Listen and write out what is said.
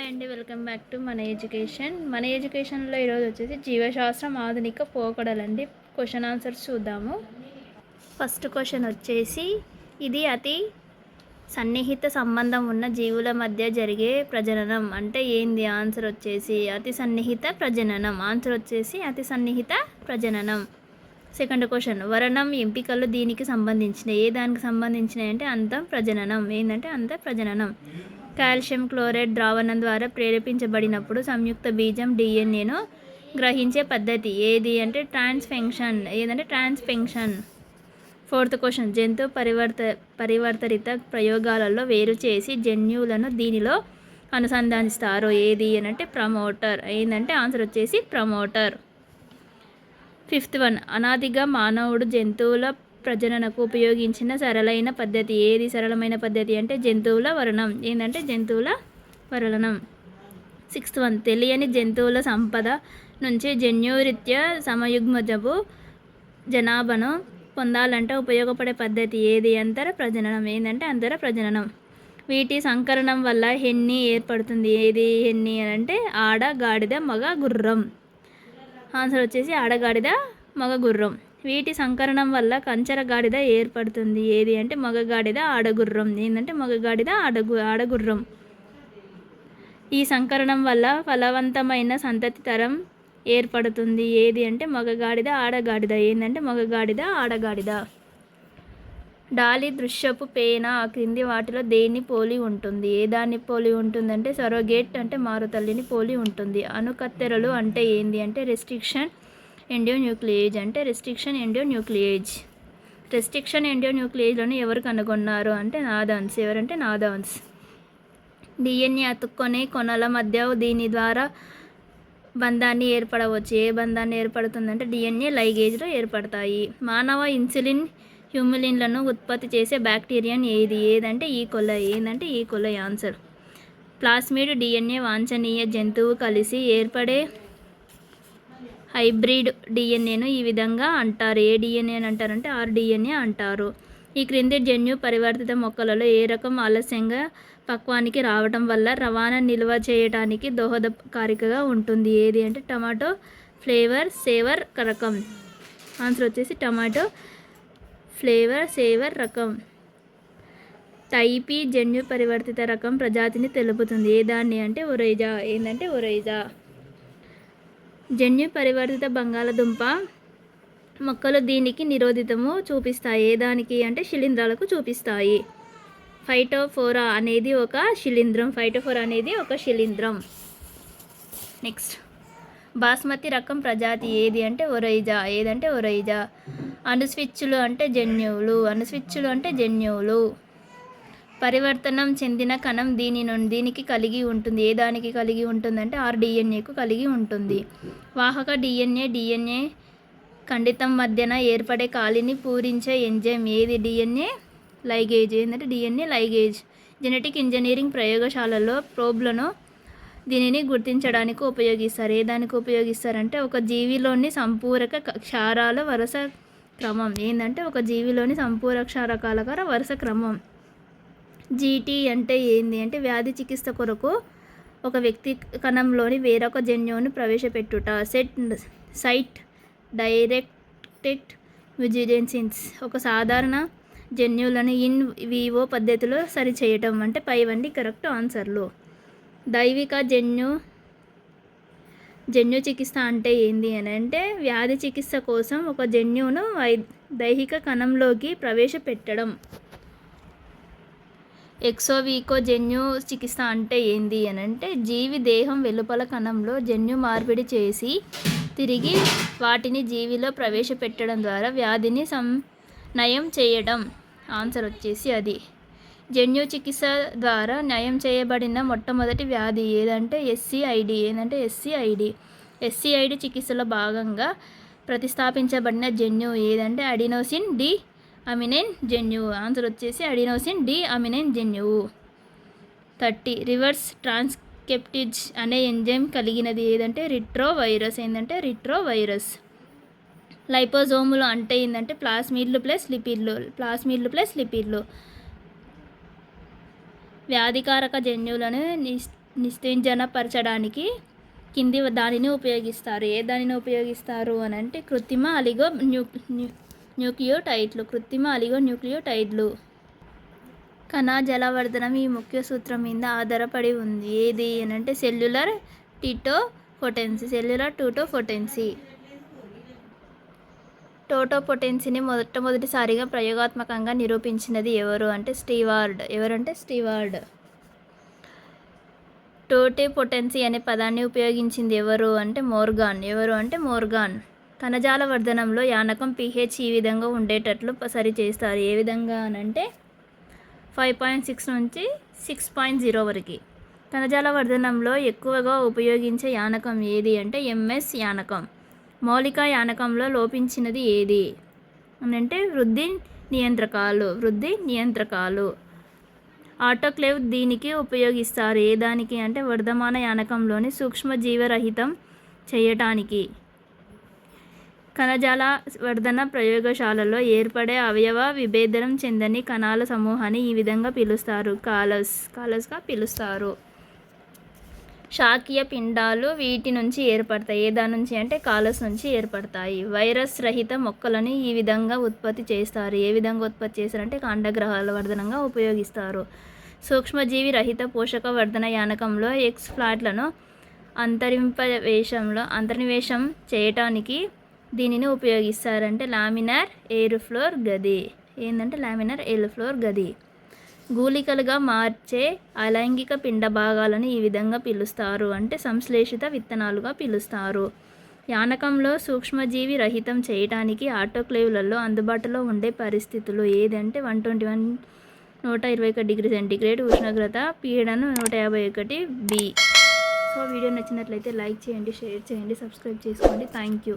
అండి, welcome back to మన ఎడ్యుకేషన్లో ఈరోజు వచ్చేసి జీవశాస్త్రం ఆధునిక పోకడలండి. క్వశ్చన్ ఆన్సర్స్ చూద్దాము. ఫస్ట్ క్వశ్చన్ వచ్చేసి, ఇది అతి సన్నిహిత సంబంధం ఉన్న జీవుల మధ్య జరిగే ప్రజననం అంటే ఏంది? ఆన్సర్ వచ్చేసి అతి సన్నిహిత ప్రజననం. ఆన్సర్ వచ్చేసి అతి సన్నిహిత ప్రజననం. సెకండ్ క్వశ్చన్, వర్ణం ఎంపికలు దీనికి సంబంధించినవి. ఏ దానికి సంబంధించినవి అంటే అంతం ప్రజననం. ఏంటంటే అంత ప్రజననం. కాల్షియం క్లోరైడ్ ద్రావణం ద్వారా ప్రేరేపించబడినప్పుడు సంయుక్త బీజం డిఎన్ఏను గ్రహించే పద్ధతి ఏది అంటే ట్రాన్స్ఫెక్షన్. ఏదంటే ట్రాన్స్ఫెక్షన్. ఫోర్త్ క్వశ్చన్, జంతు పరివర్తరిత ప్రయోగాలలో వేరు చేసి జన్యువులను దీనిలో అనుసంధానిస్తారు. ఏది అంటే ప్రమోటర్. ఏంటంటే ఆన్సర్ వచ్చేసి ప్రమోటర్. ఫిఫ్త్ వన్, అనాదిగా మానవుడు జంతువుల ప్రజననకు ఉపయోగించిన సరళమైన పద్ధతి ఏది? సరళమైన పద్ధతి అంటే జంతువుల వరణం. ఏంటంటే జంతువుల వరణం. సిక్స్త్ వన్, తెలియని జంతువుల సంపద నుంచి జన్యురీత్యా సమయుగ్మజపు జనాభాను పొందాలంటే ఉపయోగపడే పద్ధతి ఏది? అంతర ప్రజననం. ఏంటంటే అంతర ప్రజననం. వీటి సంకరణం వల్ల హెన్ని ఏర్పడుతుంది. ఏది హెన్ని అని అంటే ఆడ గాడిద మగ గుర్రం. ఆన్సర్ వచ్చేసి ఆడగాడిద మగ గుర్రం. వీటి సంకరణం వల్ల కంచర గాడిద ఏర్పడుతుంది. ఏది అంటే మగగాడిద ఆడగుర్రం. ఏంటంటే మగగాడిద ఆడగుర్రం. ఈ సంకరణం వల్ల ఫలవంతమైన సంతతి తరం ఏర్పడుతుంది. ఏది అంటే మగగాడిద ఆడగాడిద. ఏంటంటే మగగాడిద ఆడగాడిద. డాలి దృశ్యపు పేన క్రింది వాటిలో దేన్ని పోలి ఉంటుంది? ఏ దాన్ని పోలి ఉంటుందంటే సరోగేట్ అంటే మారుతల్లిని పోలి ఉంటుంది. అణుకత్తెరలు అంటే ఏంది అంటే రెస్ట్రిక్షన్ ఎండోన్యూక్లియేజ్. అంటే రెస్ట్రిక్షన్ ఎండోన్యూక్లియేజ్. రెస్ట్రిక్షన్ ఎండోన్యూక్లియేజ్లను ఎవరు కనుగొన్నారు అంటే నాథన్స్. ఎవరంటే నాథన్స్. డిఎన్ఏ అతుక్కొనే కొనల మధ్య దీని ద్వారా బంధాన్ని ఏర్పడవచ్చు. ఏ బంధాన్ని ఏర్పడుతుందంటే డిఎన్ఏ లైగేజ్లో ఏర్పడతాయి. మానవ ఇన్సులిన్ హ్యూమిలిన్లను ఉత్పత్తి చేసే బ్యాక్టీరియన్ ఏది? ఏదంటే ఈకొలై. ఏంటంటే ఈకొలై ఆన్సర్. ప్లాస్మిడ్ డిఎన్ఏ వాంఛనీయ జంతువు కలిసి ఏర్పడే హైబ్రిడ్ డిఎన్ఏను ఈ విధంగా అంటారు. ఏ డిఎన్ఏ అని అంటారంటే ఆర్డిఎన్ఏ అంటారు. ఈ క్రింది జన్యు పరివర్తిత మొక్కలలో ఏ రకం ఆలస్యంగా పక్వానికి రావటం వల్ల రవాణా నిల్వ చేయడానికి దోహదకారికగా ఉంటుంది? ఏది అంటే టమాటో ఫ్లేవర్ సేవర్ రకం. ఆన్సర్ వచ్చేసి టమాటో ఫ్లేవర్ సేవర్ రకం. టైపీ జన్యు పరివర్తిత రకం ప్రజాతిని తెలుపుతుంది. ఏ దాన్ని అంటే ఒరైజా. ఏంటంటే ఒరైజా. జన్యు పరివర్తిత బంగాళదుంప మొక్కలు దీనికి నిరోధితము చూపిస్తాయి. ఏ దానికి అంటే శిలీంధ్రాలకు చూపిస్తాయి. ఫైటోఫోరా అనేది ఒక శిలీంధ్రం. ఫైటోఫోరా అనేది ఒక శిలీంధ్రం. నెక్స్ట్, బాస్మతి రకం ప్రజాతి ఏది అంటే ఒరైజా. ఏదంటే ఒరైజా. అణుస్విచ్చులు అంటే జన్యువులు. అణుస్విచ్చులు అంటే జన్యువులు. పరివర్తనం చెందిన కణం దీనికి కలిగి ఉంటుంది. ఏ దానికి కలిగి ఉంటుందంటే ఆర్డిఎన్ఏకు కలిగి ఉంటుంది. వాహక డిఎన్ఏ ఖండితం మధ్యన ఏర్పడే ఖాళీని పూరించే ఎంజైమ్ ఏది? DNA ligase. ఏంటంటే డిఎన్ఏ లైగేజ్. జెనెటిక్ ఇంజనీరింగ్ ప్రయోగశాలలో ప్రోబ్లను దీనిని గుర్తించడానికి ఉపయోగిస్తారు. ఏ దానికి ఉపయోగిస్తారంటే ఒక జీవిలోని సంపూరక క్షారాల వరుస క్రమం. ఏంటంటే ఒక జీవిలోని సంపూరక క్షారకాల వరుస క్రమం. జీటీ అంటే ఏంది అంటే వ్యాధి చికిత్స కొరకు ఒక వ్యక్తి కణంలోని వేరొక జన్యువును ప్రవేశపెట్టుట. సైట్ డైరెక్టెడ్ విజిలెన్సిన్స్ ఒక సాధారణ జన్యువులను ఇన్ వివో పద్ధతిలో సరిచేయటం. అంటే పైవన్నీ కరెక్ట్ ఆన్సర్లు. దైవిక జన్యు చికిత్స అంటే ఏంది అని అంటే వ్యాధి చికిత్స కోసం ఒక జన్యువును దైహిక కణంలోకి ప్రవేశపెట్టడం. ఎక్సోవికో జన్యు చికిత్స అంటే ఏంది అని అంటే జీవి దేహం వెలుపల కణంలో జన్యు మార్పిడి చేసి తిరిగి వాటిని జీవిలో ప్రవేశపెట్టడం ద్వారా వ్యాధిని నయం చేయడం. ఆన్సర్ వచ్చేసి అది. జన్యు చికిత్స ద్వారా నయం చేయబడిన మొట్టమొదటి వ్యాధి ఏదంటే ఎస్సిఐడి. ఏంటంటే ఎస్సిఐడి చికిత్సలో భాగంగా ప్రతిస్థాపించబడిన జన్యువు ఏదంటే అడినోసిన్ డి అమినైన్ జన్యువు. ఆన్సర్ వచ్చేసి అడినోసిన్ డి అమినైన్ జన్యువు. 30, రివర్స్ ట్రాన్స్క్రిప్టేజ్ అనే ఎంజైమ్ కలిగినది ఏదంటే రిట్రోవైరస్. ఏంటంటే రిట్రోవైరస్. లైపోజోములు అంటే ఏంటంటే ప్లాస్మిడ్లు ప్లస్ లిపిడ్లు. వ్యాధికారక జన్యువులను నిస్తేజనపరచడానికి కింది దానిని ఉపయోగిస్తారు. ఏ దానిని ఉపయోగిస్తారు అని అంటే కృత్రిమ అలిగో న్యూక్లియోటైడ్లు. కణజాలవర్ధనం ఈ ముఖ్య సూత్రం మీద ఆధారపడి ఉంది. ఏది అని అంటే సెల్యులర్ టోటోపొటెన్సీ. టోటోపొటెన్సీని మొట్టమొదటిసారిగా ప్రయోగాత్మకంగా నిరూపించినది ఎవరు అంటే స్టీవార్డ్. టోటోపొటెన్సీ అనే పదాన్ని ఉపయోగించింది ఎవరు అంటే మోర్గాన్. కణజాల వర్ధనంలో యానకం pH ఈ విధంగా ఉండేటట్లు సరిచేస్తారు. ఏ విధంగా అనంటే 5.6 నుంచి 6.0 వరకు. కణజాల వర్ధనంలో ఎక్కువగా ఉపయోగించే యానకం ఏది అంటే MS యానకం. మౌలిక యానకంలో లోపించినది ఏది అంటే వృద్ధి నియంత్రకాలు. ఆటోక్లేవ్ దీనికి ఉపయోగిస్తారు. ఏ దానికి అంటే వర్ధమాన యానకంలోని సూక్ష్మజీవరహితం చేయటానికి. కణజాల వర్ధన ప్రయోగశాలలో ఏర్పడే అవయవ విభేదనం చెందని కణాల సమూహాన్ని ఈ విధంగా పిలుస్తారు, కాలస్గా పిలుస్తారు. శాకీయ పిండాలు వీటి నుంచి ఏర్పడతాయి. ఏ దాని నుంచి అంటే కాలస్ నుంచి ఏర్పడతాయి. వైరస్ రహిత మొక్కలను ఈ విధంగా ఉత్పత్తి చేస్తారు. ఏ విధంగా ఉత్పత్తి చేస్తారంటే కాండగ్రహాల వర్ధనంగా ఉపయోగిస్తారు. సూక్ష్మజీవి రహిత పోషక వర్ధన యానకంలో ఎక్స్ ఫ్లాట్లను అంతర్నివేశం చేయటానికి దీనిని ఉపయోగిస్తారంటే లామినార్ ఎయిర్ ఫ్లోర్ గది. గూళికలుగా మార్చే అలైంగిక పిండ భాగాలను ఈ విధంగా పిలుస్తారు అంటే సంశ్లేషిత విత్తనాలుగా పిలుస్తారు. యానకంలో సూక్ష్మజీవి రహితం చేయటానికి ఆటోక్లేవ్లలో అందుబాటులో ఉండే పరిస్థితులు ఏదంటే 121 డిగ్రీ సెంటీగ్రేడ్ ఉష్ణోగ్రత, పీడనం 151 B. సో వీడియో నచ్చినట్లయితే లైక్ చేయండి, షేర్ చేయండి, సబ్స్క్రైబ్ చేసుకోండి. Thank you.